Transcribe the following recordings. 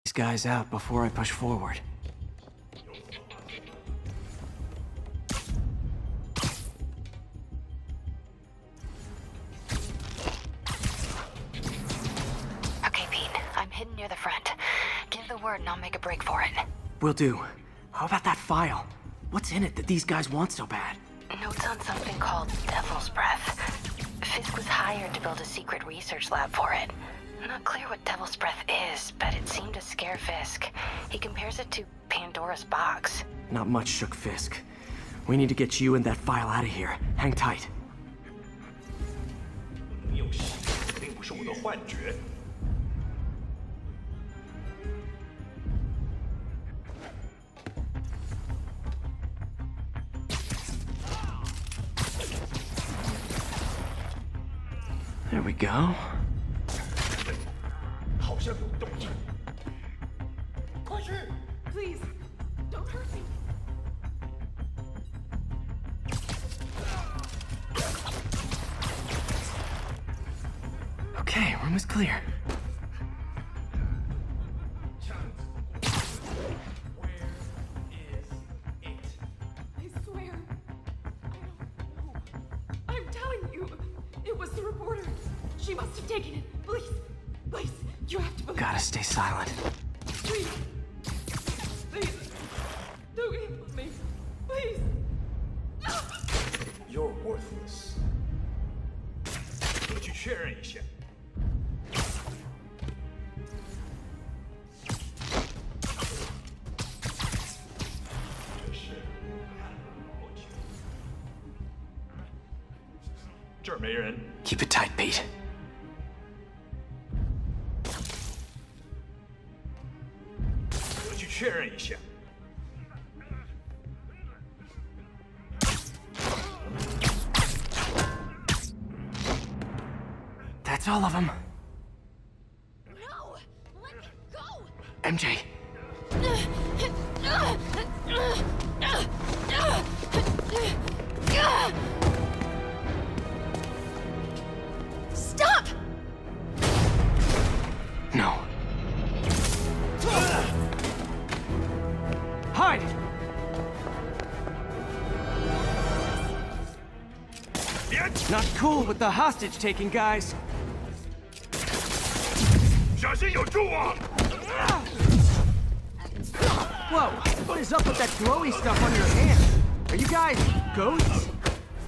these guys out before I push forward. Okay, Pete. I'm hidden near the front. Give the word and I'll make a break for it. Will do. How about that file? What's in it that these guys want so bad? Notes on something called Devil's Breath. Fisk was hired to build a secret research lab for it. Not clear what Devil's Breath is, but it seemed to scare Fisk. He compares it to Pandora's box. Not much shook Fisk. We need to get you and that file out of here. Hang tight. 有戏，并不是我的幻觉。 There we go. 好像有动静， 快去 Please, don't hurt me. Okay, room is clear. I swear, I don't know. I'm telling you, it was the reporter. She must have taken it. Please, please, you have to believe. Gotta stay silent. Please, please, don't kill me. Please. You're worthless。我去确认一下。这是看了好久。这儿没人。 Keep it tight, Pete. 我去确认一下。 That's all of them. No, let me go. MJ. Stop! No. Hide! Not cool with the hostage-taking, guys. 小心有蛛网！ Whoa, what is up with that glowy stuff on your hand? Are you guys ghosts?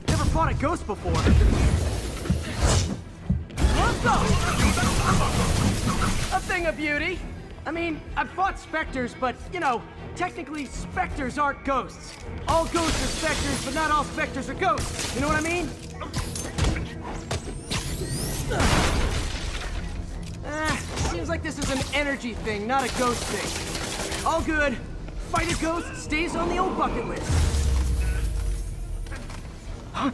Never fought a ghost before. What the? A thing of beauty. I mean, I've fought specters, but, you know, technically specters aren't ghosts. All ghosts are specters, but not all specters are ghosts. You know what I mean? Seems like this is an energy thing, not a ghost thing. All good. Fight a ghost stays on the old bucket list. Huh?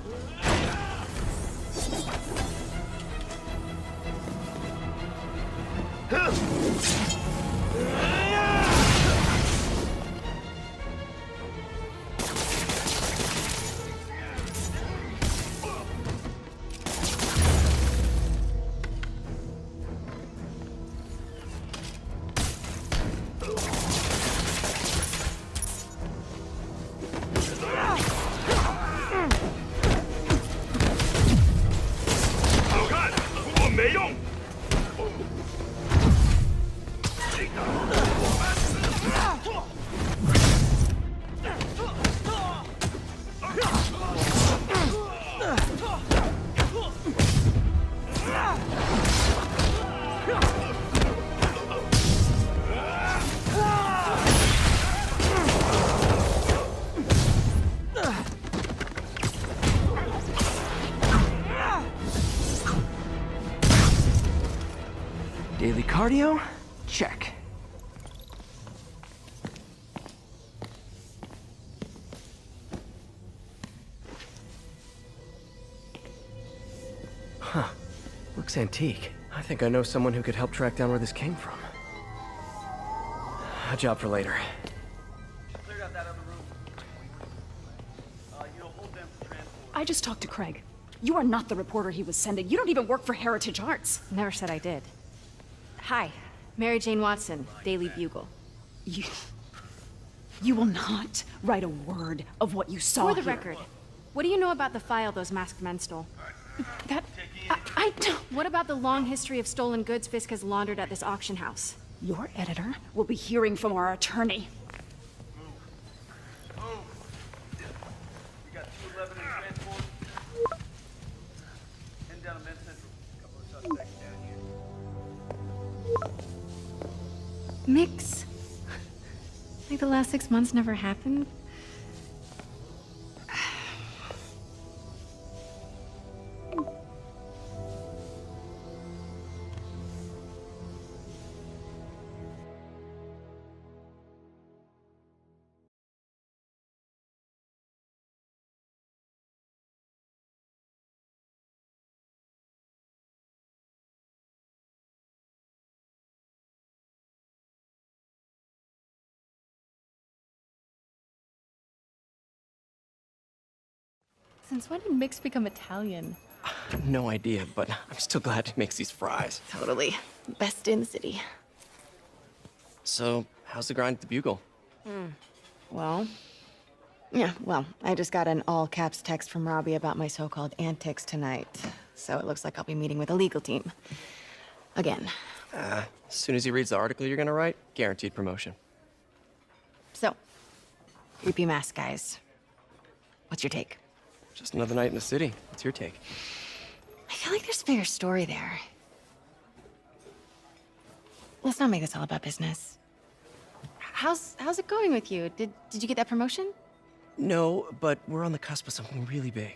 Daily cardio? Check. Huh. Looks antique. I think I know someone who could help track down where this came from. A job for later. I just talked to Craig. You are not the reporter he was sending. You don't even work for Heritage Arts. Never said I did. Hi. Mary Jane Watson, Daily Bugle. You will not write a word of what you saw For the here. record, what do you know about the file those masked men stole? That... I don't... What about the long history of stolen goods Fisk has laundered at this auction house? Your editor will be hearing from our attorney. Move. We got 211 in transport. Heading down to Men's Central. Couple of suspects down here. Mix? Like the last 6 months never happened? Since when did Mix become Italian? No idea, but I'm still glad he makes these fries. Totally. Best in the city. So, how's the grind at the Bugle? Well, I just got an all-caps text from Robbie about my so-called antics tonight. So it looks like I'll be meeting with a legal team. Again. As soon as he reads the article you're gonna write, guaranteed promotion. So, R.I.P mask guys. What's your take? Just another night in the city. What's your take? I feel like there's a bigger story there. Let's not make this all about business. How's it going with you? Did you get that promotion? No, but we're on the cusp of something really big.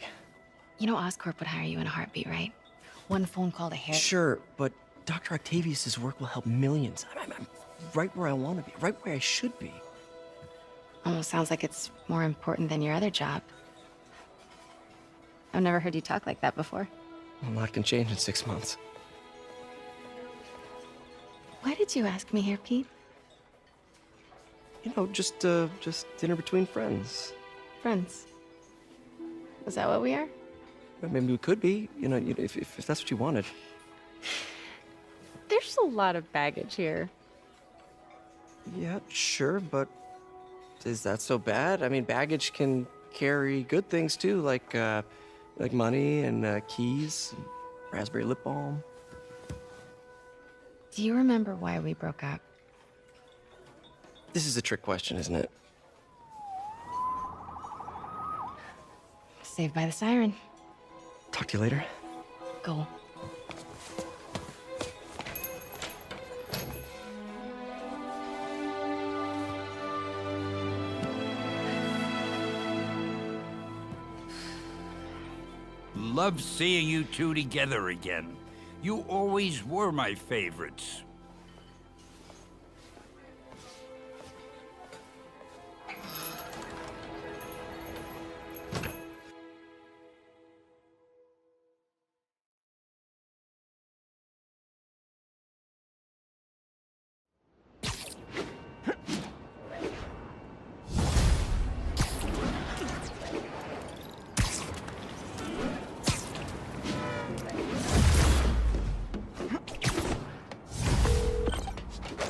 You know Oscorp would hire you in a heartbeat, right? One phone call to hit. Sure, but Dr. Octavius's work will help millions. I'm right where I want to be, right where I should be. Almost sounds like it's more important than your other job. I've never heard you talk like that before. A lot can change in 6 months. Why did you ask me here, Pete? You know, just dinner between friends. Friends. Is that what we are? Well, maybe we could be, you know, if that's what you wanted. There's a lot of baggage here. Yeah, sure, but is that so bad? I mean, baggage can carry good things too, like money and keys, and raspberry lip balm. Do you remember why we broke up? This is a trick question, isn't it? Saved by the siren. Talk to you later. Go. Love seeing you two together again. You always were my favorites.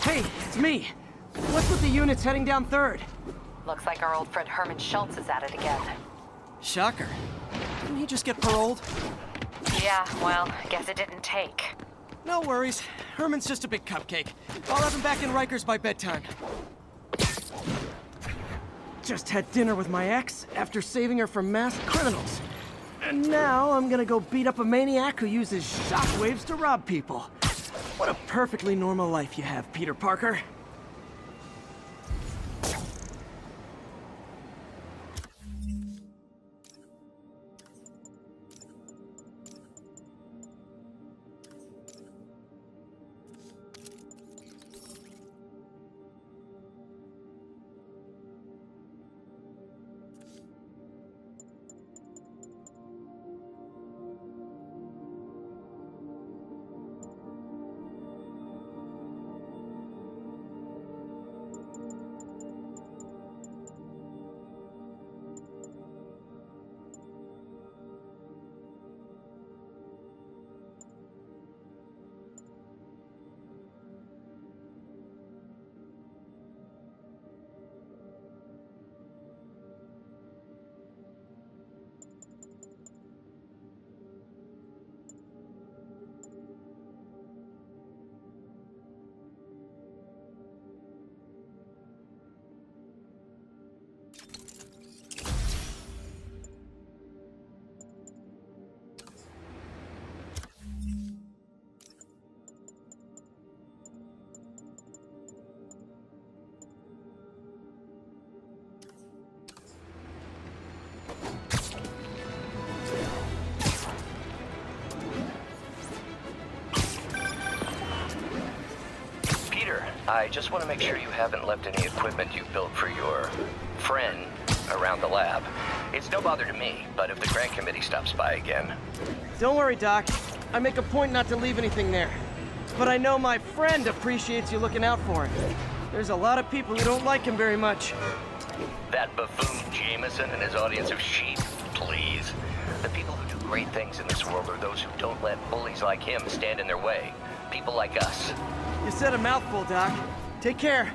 Hey, it's me. What's with the units heading down 3rd? Looks like our old friend Herman Schultz is at it again. Shocker. Didn't he just get paroled? Yeah, well, guess it didn't take. No worries. Herman's just a big cupcake. I'll have him back in Rikers by bedtime. Just had dinner with my ex after saving her from masked criminals. And now I'm gonna go beat up a maniac who uses shockwaves to rob people. What a perfectly normal life you have, Peter Parker. I just want to make sure you haven't left any equipment you built for your friend around the lab. It's no bother to me, but if the grant committee stops by again... Don't worry, Doc. I make a point not to leave anything there. But I know my friend appreciates you looking out for him. There's a lot of people who don't like him very much. That buffoon Jameson and his audience of sheep? Please. The people who do great things in this world are those who don't let bullies like him stand in their way. People like us. You said a mouthful, Doc. Take care.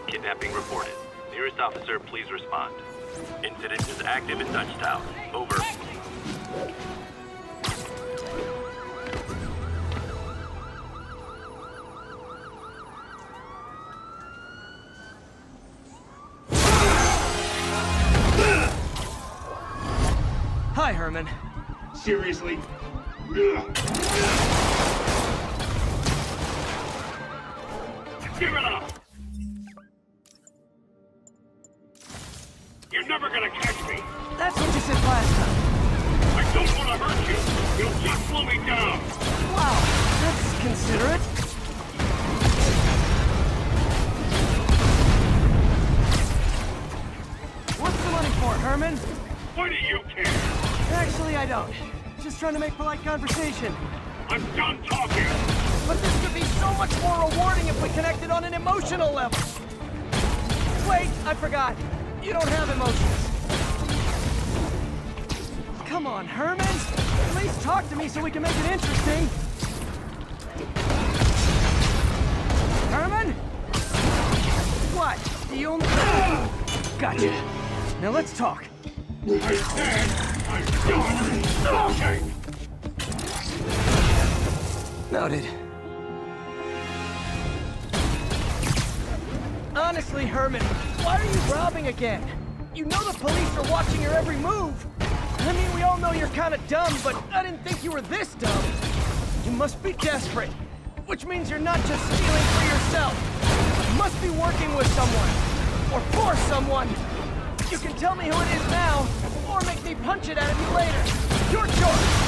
Kidnapping reported. Nearest officer, please respond. Incident is active in Dutchtown. Over. Hi, Herman. Seriously? Give it up! You're never gonna catch me! That's what you said last time. I don't want to hurt you! You'll just slow me down! Wow, that's considerate. What's the money for, Herman? Why do you care? Actually, I don't. Just trying to make polite conversation. I'm done talking! But this could be so much more rewarding if we connected on an emotional level. Wait, I forgot. You don't have emotions. Come on, Herman. At least talk to me so we can make it interesting. Herman? What? Do you only... Gotcha. Now let's talk. I said I'm done talking! Noted. Honestly, Herman, why are you robbing again? You know the police are watching your every move. I mean, we all know you're kind of dumb, but I didn't think you were this dumb. You must be desperate, which means you're not just stealing for yourself. You must be working with someone, or for someone. You can tell me who it is now, or make me punch it out of you later. Your choice.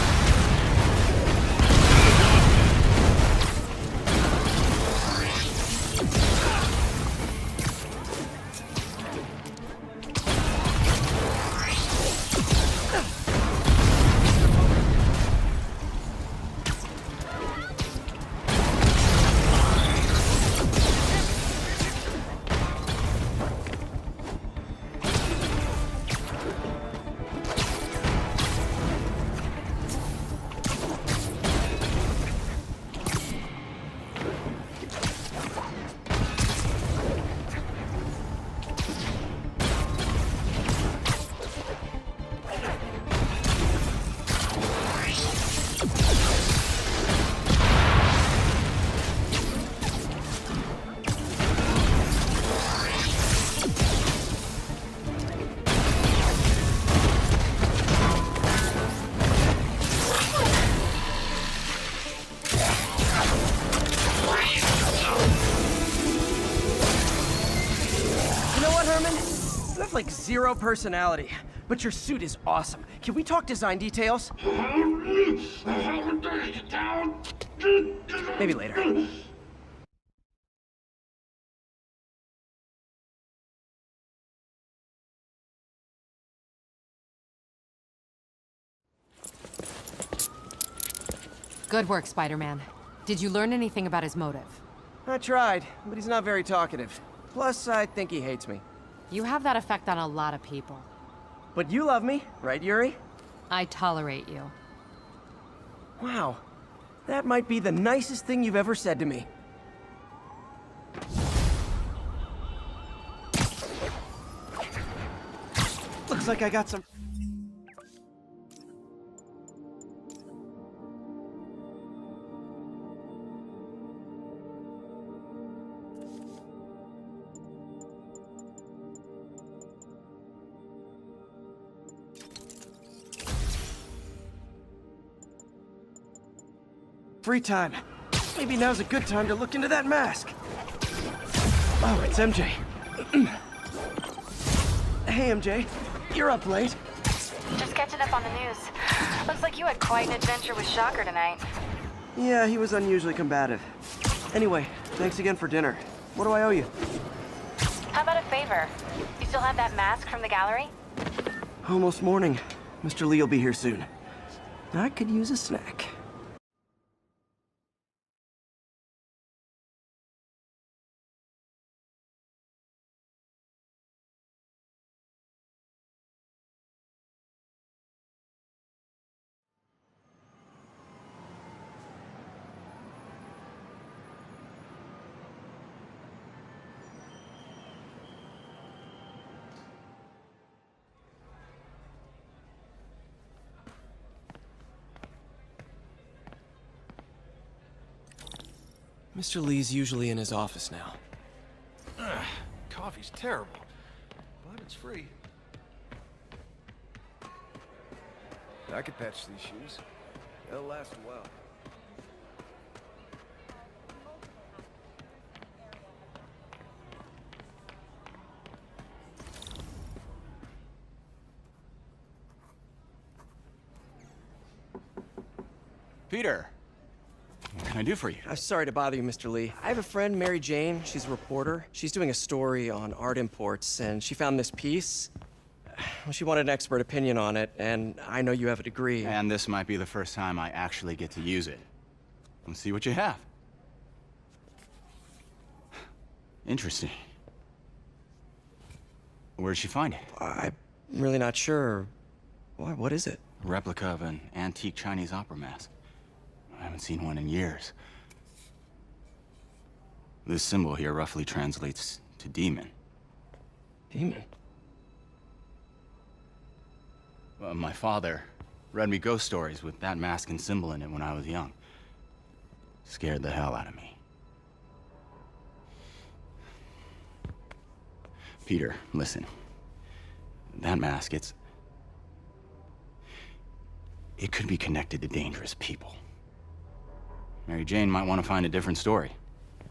Like zero personality, but your suit is awesome. Can we talk design details? Maybe later. Good work, Spider-Man. Did you learn anything about his motive? I tried, but he's not very talkative. Plus, I think he hates me. You have that effect on a lot of people. But you love me, right, Yuri? I tolerate you. Wow. That might be the nicest thing you've ever said to me. Looks like I got some... free time. Maybe now's a good time to look into that mask. Oh, it's MJ. Hey, MJ. You're up late. Just catching up on the news. Looks like you had quite an adventure with Shocker tonight. Yeah, he was unusually combative. Anyway, thanks again for dinner. What do I owe you? How about a favor? You still have that mask from the gallery? Almost morning. Mr. Lee will be here soon. I could use a snack. Mr. Lee's usually in his office now. Coffee's terrible, but it's free. I could patch these shoes. They'll last a while. Peter, what can I do for you? I'm sorry to bother you, Mr. Lee. I have a friend, Mary Jane. She's a reporter. She's doing a story on art imports, and she found this piece. Well, she wanted an expert opinion on it, and I know you have a degree. And this might be the first time I actually get to use it. Let's see what you have. Interesting. Where'd she find it? I'm really not sure. Why, what is it? A replica of an antique Chinese opera mask. I haven't seen one in years. This symbol here roughly translates to demon. Demon? My father read me ghost stories with that mask and symbol in it when I was young. Scared the hell out of me. Peter, listen. That mask, it could be connected to dangerous people. Mary Jane might want to find a different story.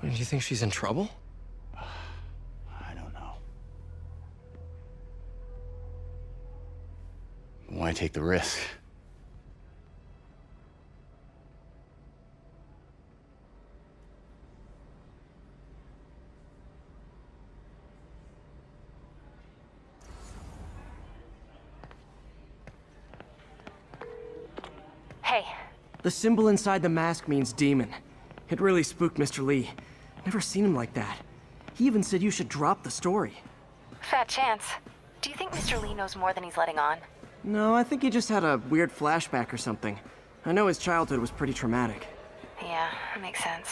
Do you think she's in trouble? I don't know. Why take the risk? Hey. The symbol inside the mask means demon. It really spooked Mr. Lee. Never seen him like that. He even said you should drop the story. Fat chance. Do you think Mr. Lee knows more than he's letting on? No, I think he just had a weird flashback or something. I know his childhood was pretty traumatic. Yeah, that makes sense.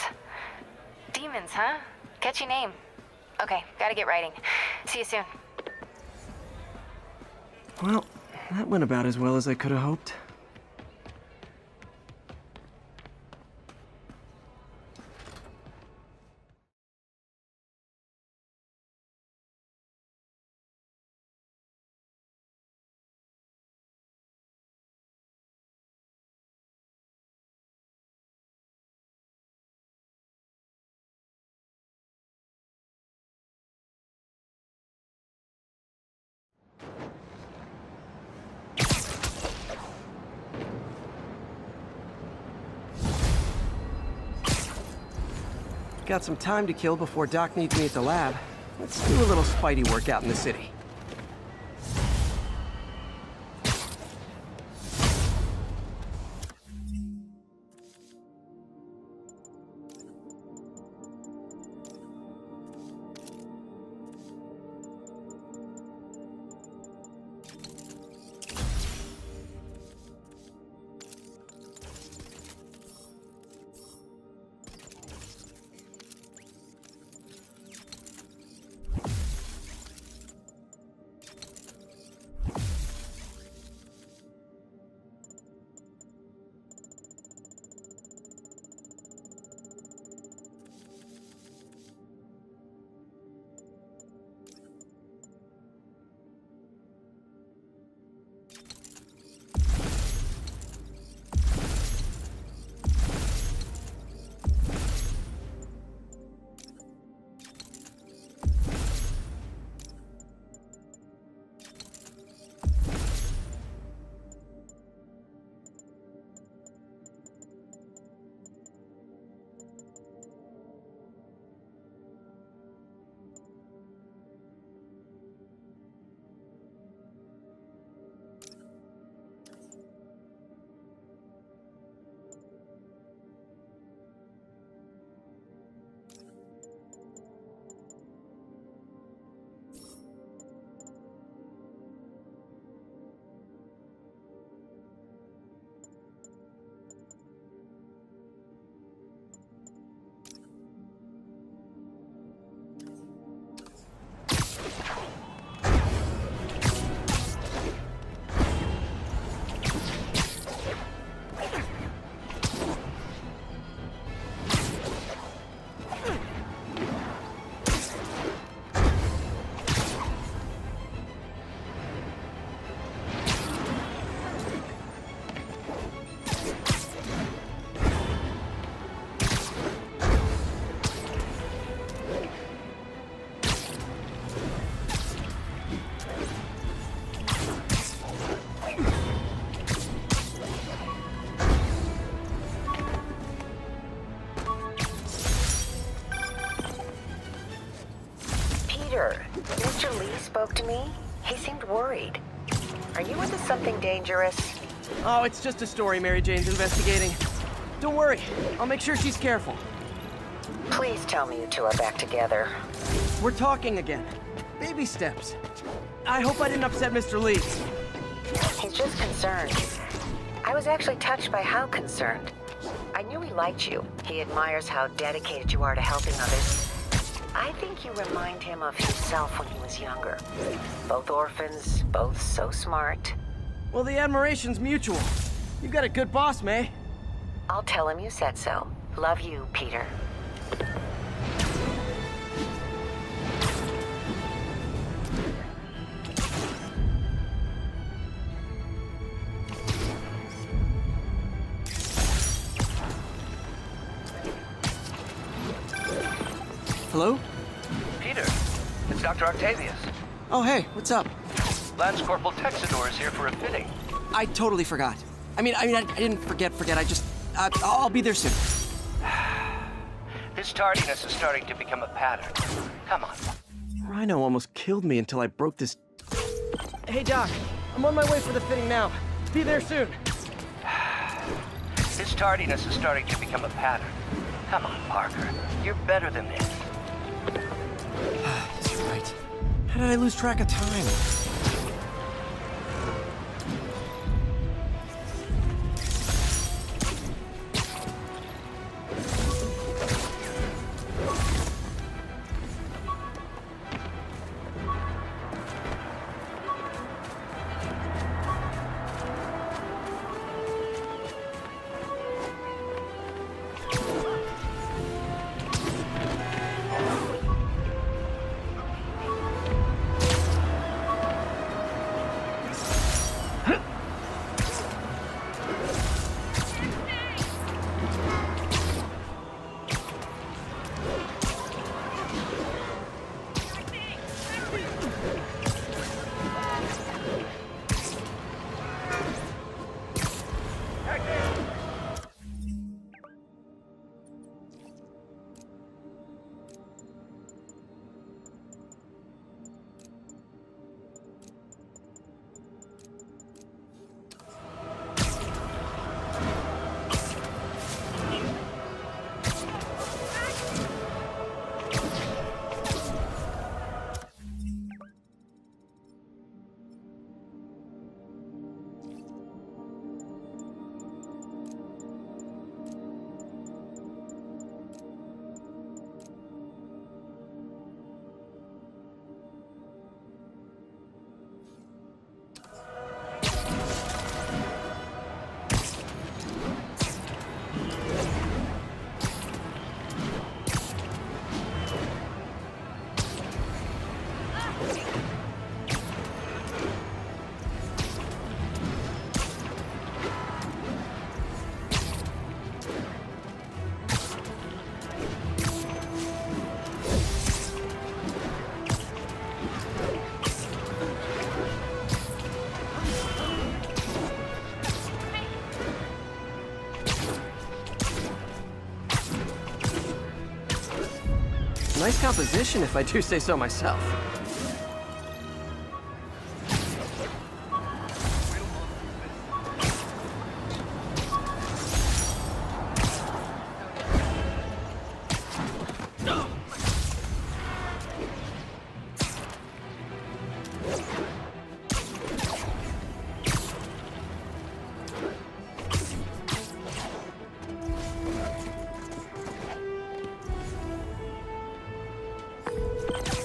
Demons, huh? Catchy name. Okay, gotta get writing. See you soon. Well, that went about as well as I could have hoped. Got some time to kill before Doc needs me at the lab. Let's do a little Spidey work out in the city. Mr. Lee spoke to me. He seemed worried. Are you into something dangerous? Oh, it's just a story Mary Jane's investigating. Don't worry, I'll make sure she's careful. Please tell me you two are back together. We're talking again. Baby steps. I hope I didn't upset Mr. Lee. He's just concerned. I was actually touched by how concerned. I knew he liked you. He admires how dedicated you are to helping others. I think you remind him of himself when he was younger. Both orphans, both so smart. Well, the admiration's mutual. You've got a good boss, May. I'll tell him you said so. Love you, Peter. Hello? Peter, it's Dr. Octavius. Oh, hey, what's up? Lance Corporal Texador is here for a fitting. I totally forgot. I didn't forget. I'll be there soon. His tardiness is starting to become a pattern. Come on. Rhino almost killed me until I broke this... Hey, Doc. I'm on my way for the fitting now. Be there soon. His tardiness is starting to become a pattern. Come on, Parker. You're better than this. He's right. How did I lose track of time? Nice composition, if I do say so myself.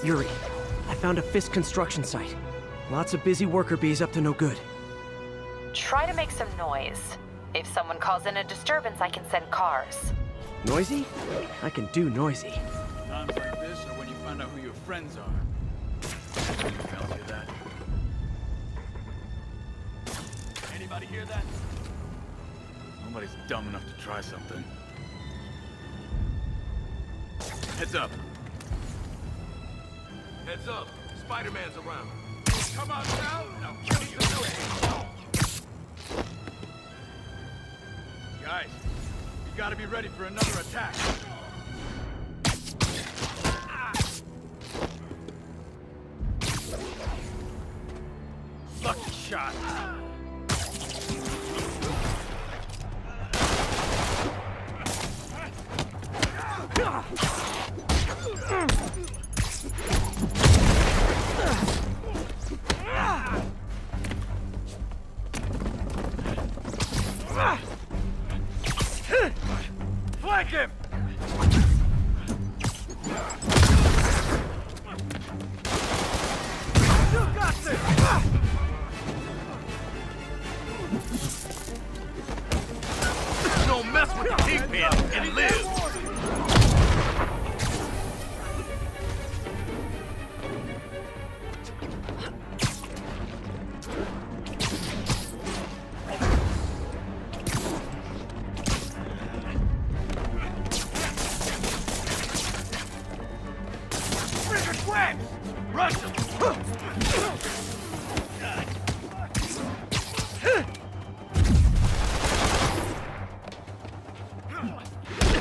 Yuri, I found a Fisk construction site. Lots of busy worker bees up to no good. Try to make some noise. If someone calls in a disturbance, I can send cars. Noisy? I can do noisy. Times like this are when you find out who your friends are. Tells you that. Anybody hear that? Nobody's dumb enough to try something. Heads up. Heads up. Spider-Man's around. Come on down, and I'll kill you. Guys, you gotta be ready for another attack. Lucky shot. Flank him! You got this! Don't mess with the Kingpin and live! Rush him!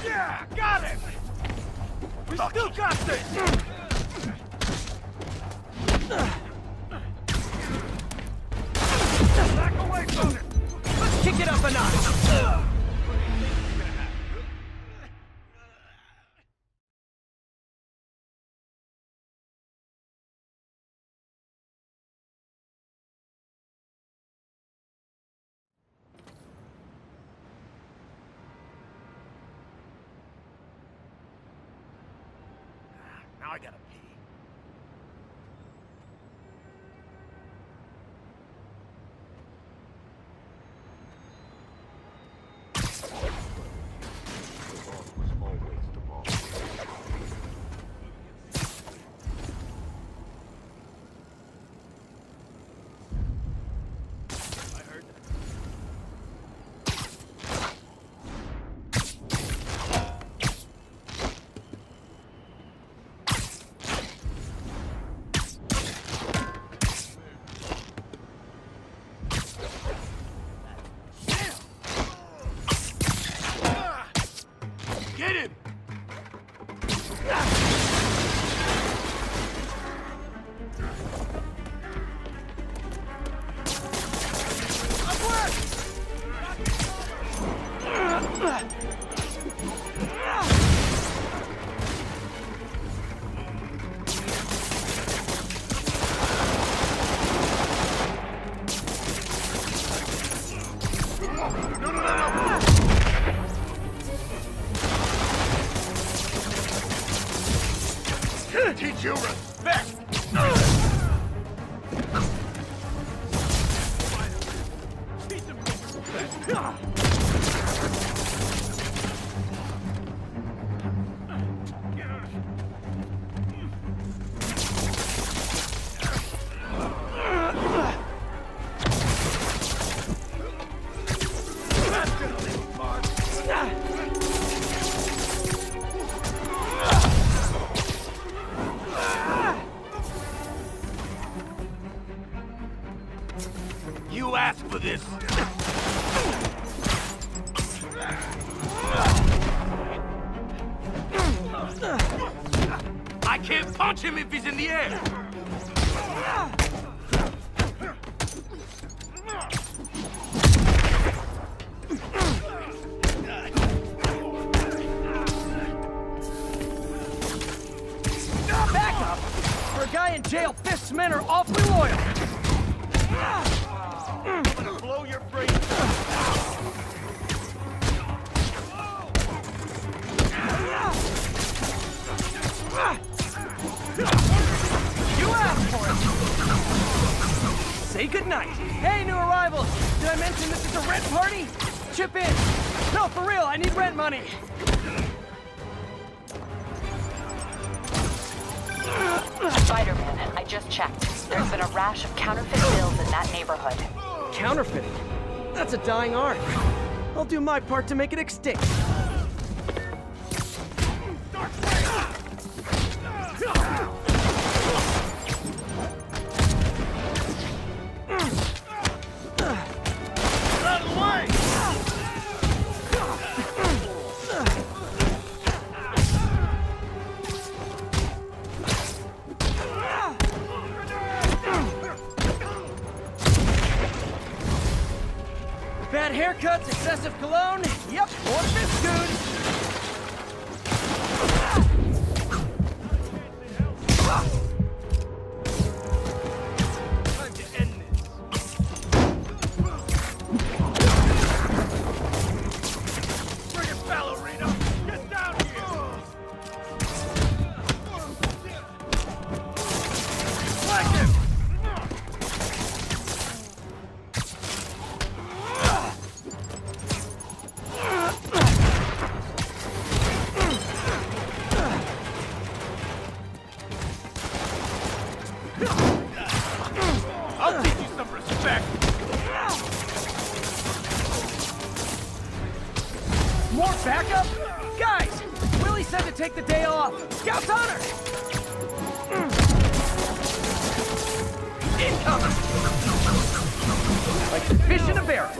Yeah, got him! We still got this! Back away from it! Let's kick it up a notch! Now I gotta pee. Get him! Teach you respect! You asked for this! I can't punch him if he's in the air! Back up! For a guy in jail, Fisk's men are awfully loyal. I'm gonna blow your brains You asked for it! Say goodnight. Hey, new arrivals! Did I mention this is a rent party? Chip in! No, for real, I need rent money! Spider-Man, I just checked. There's been a rash of counterfeit bills in that neighborhood. Counterfeiting? That's a dying art. I'll do my part to make it extinct. out of the way! Bad haircuts, excessive cologne. Yep, more fist goons. Time to end this. Bring it, ballerina! Get down here! Flank him! I'll teach you some respect! More backup? Guys, Willie said to take the day off. Scout's honor! Incoming! Like fish in a barrel.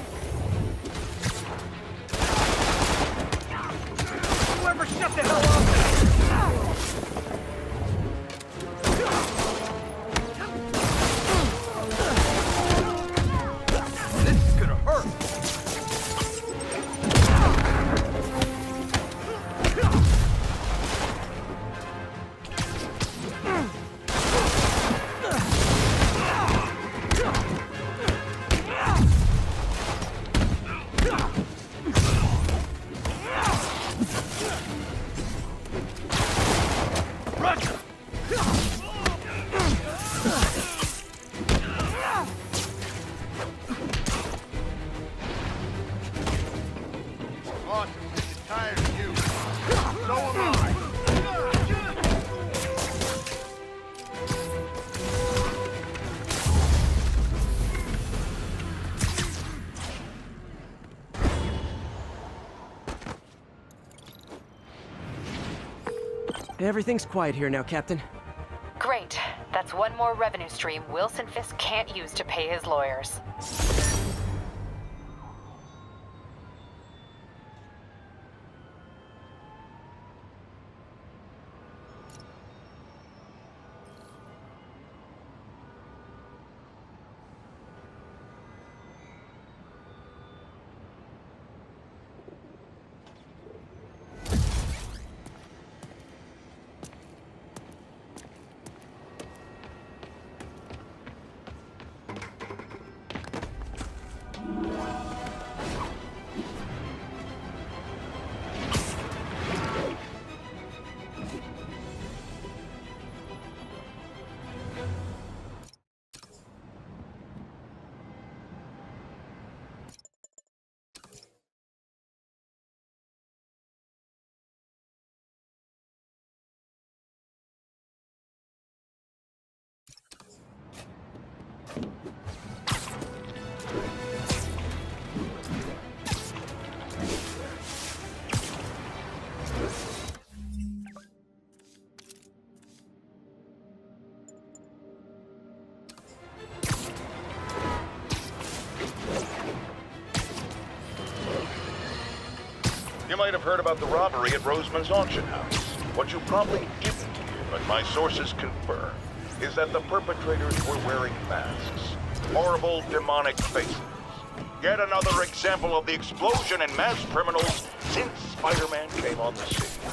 Whoever shut the hell up! This is gonna hurt! Roger! Boss is sick and tired of you. So am I. Everything's quiet here now, Captain. Great. That's one more revenue stream Wilson Fisk can't use to pay his lawyers. You might have heard about the robbery at Roseman's auction house. What you probably didn't hear but my sources confirm, is that the perpetrators were wearing masks. Horrible, demonic faces. Yet another example of the explosion in mass criminals since Spider-Man came on the scene.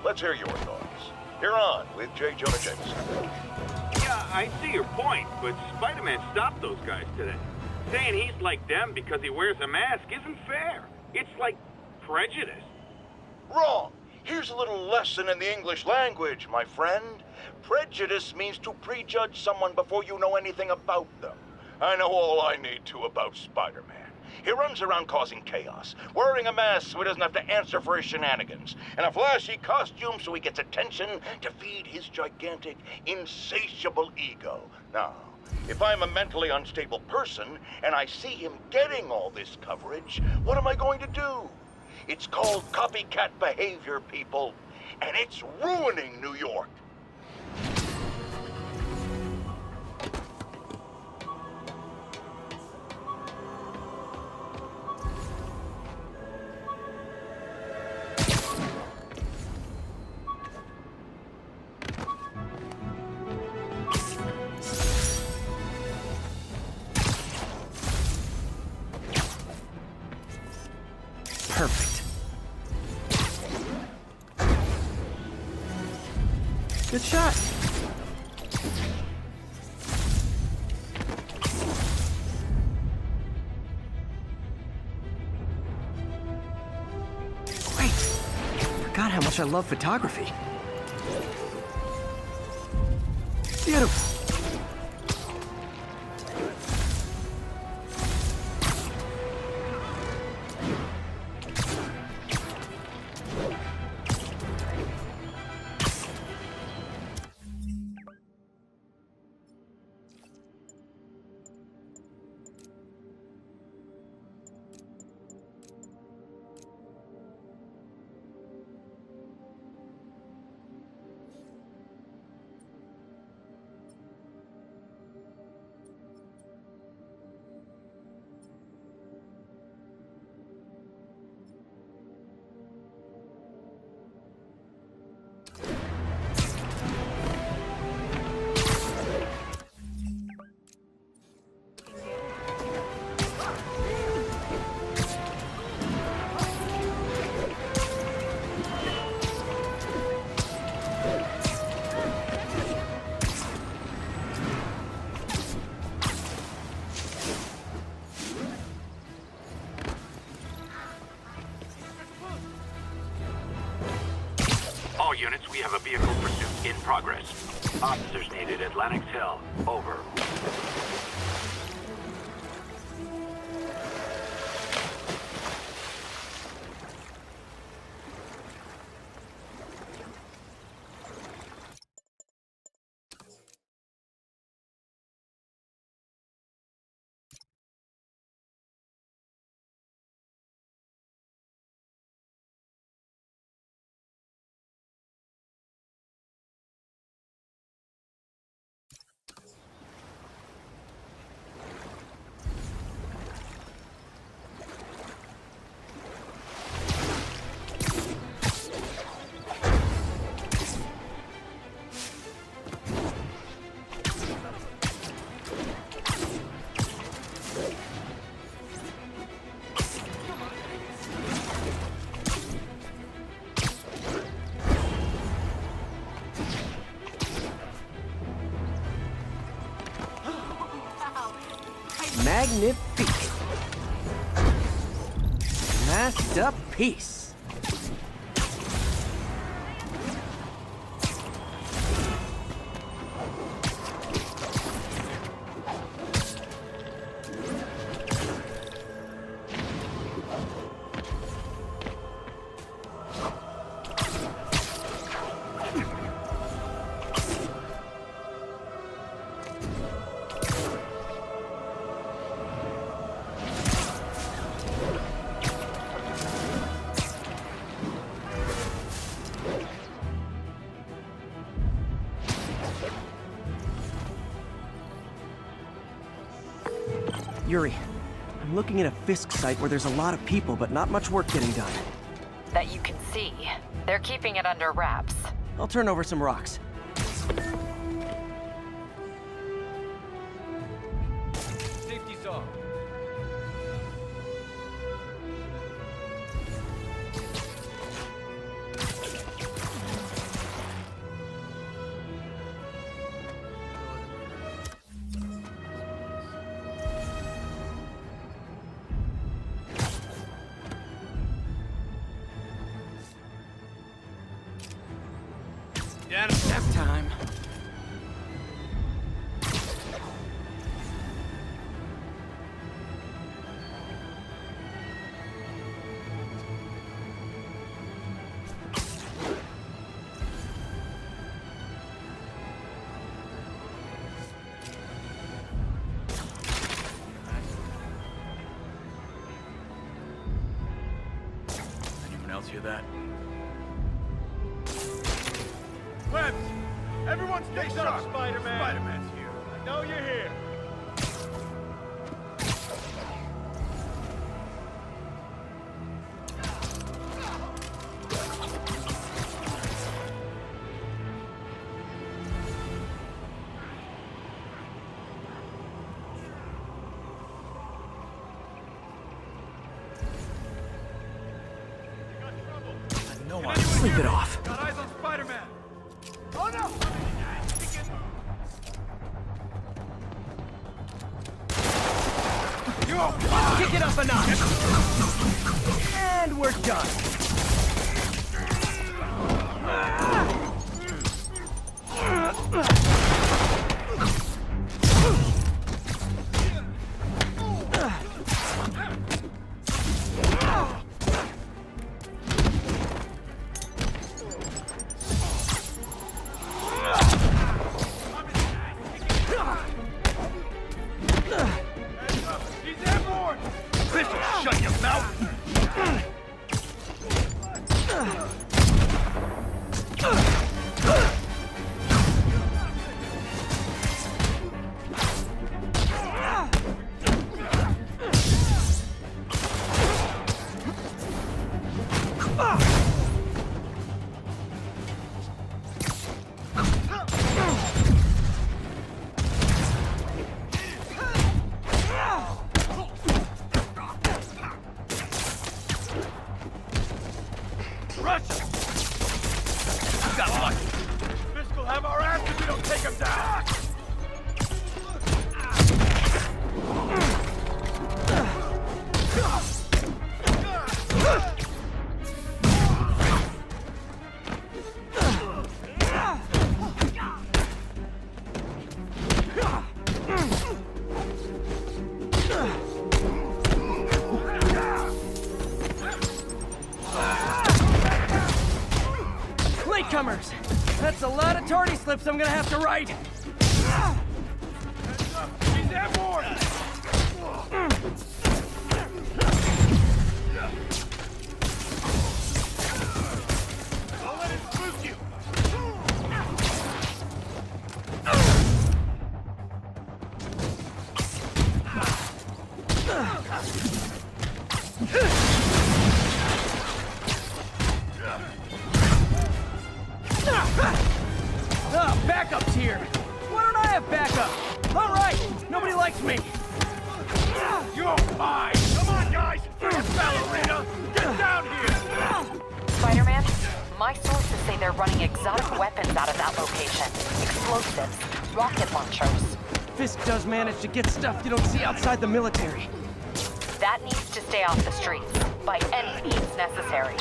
Let's hear your thoughts. You're on with J. Jonah Jameson. Yeah, I see your point, but Spider-Man stopped those guys today. Saying he's like them because he wears a mask isn't fair. It's like prejudice. Wrong. Here's a little lesson in the English language, my friend. Prejudice means to prejudge someone before you know anything about them. I know all I need to about Spider-Man. He runs around causing chaos, wearing a mask so he doesn't have to answer for his shenanigans, and a flashy costume so he gets attention to feed his gigantic, insatiable ego. Now, if I'm a mentally unstable person and I see him getting all this coverage, what am I going to do? It's called copycat behavior, people, and it's ruining New York. Perfect. Good shot. Great. Forgot how much I love photography. Beautiful. All units, we have a vehicle pursuit in progress. Officers needed at Lenox Hill. Over. Magnifique. Masterpiece. Yuri, I'm looking at a Fisk site where there's a lot of people, but not much work getting done. That you can see. They're keeping it under wraps. I'll turn over some rocks. Nap time. Anyone else hear that? Webs! Everyone stay sharp! Spider-Man! Spider-Man's here. I know you're here. Sleep it off. Got eyes on Spider-Man! Oh no! Kick it up a notch. And we're done. He's airborne! This'll shut your mouth! Russia! We got lucky. Fisk will have our ass if we don't take him down. Latecomers! That's a lot of tardy slips I'm gonna have to write. He's airborne! Don't let it spook you! Backup's here. Why don't I have backup? All right, nobody likes me. You're mine! Come on, guys! Ballerina! Get down here! Spider-Man, my sources say they're running exotic weapons out of that location. Explosives, rocket launchers. Fisk does manage to get stuff you don't see outside the military. That needs to stay off the streets, by any means necessary.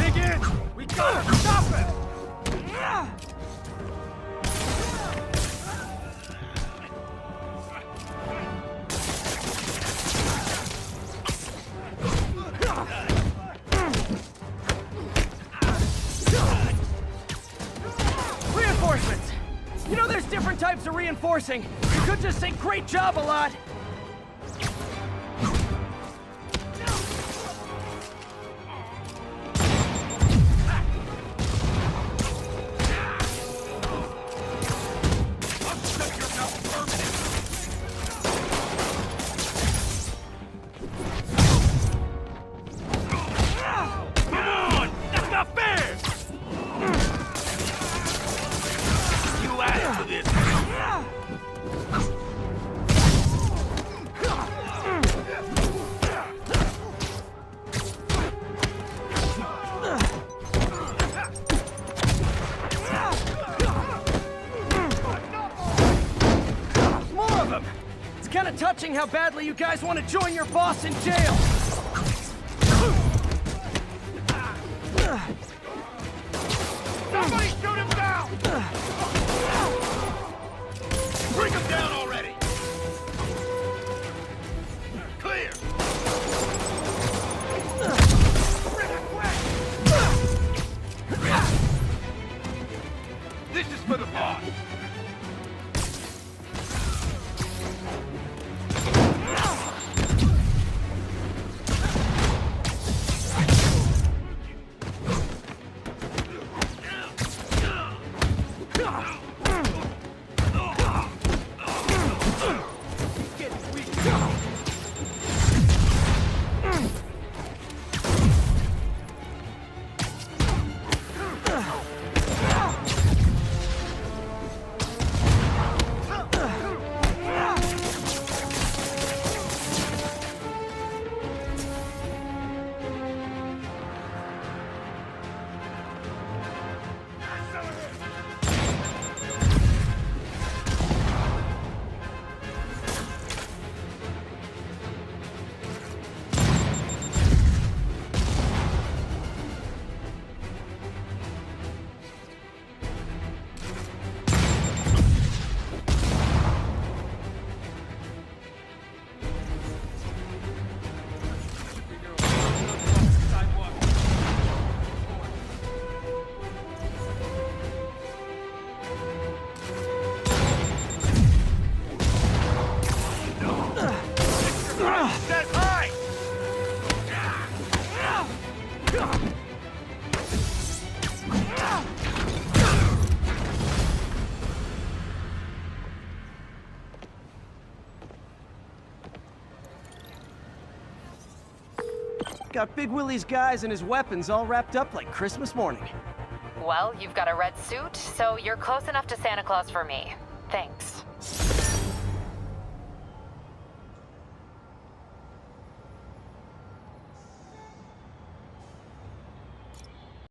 Dig in! We gotta stop it! Reinforcements! You know there's different types of reinforcing. You could just say great job a lot. Touching how badly you guys want to join your boss in jail. Somebody shoot him down! Bring him down already! Clear! This is for the boss! Got Big Willie's guys and his weapons all wrapped up like Christmas morning. Well, you've got a red suit, so you're close enough to Santa Claus for me. Thanks.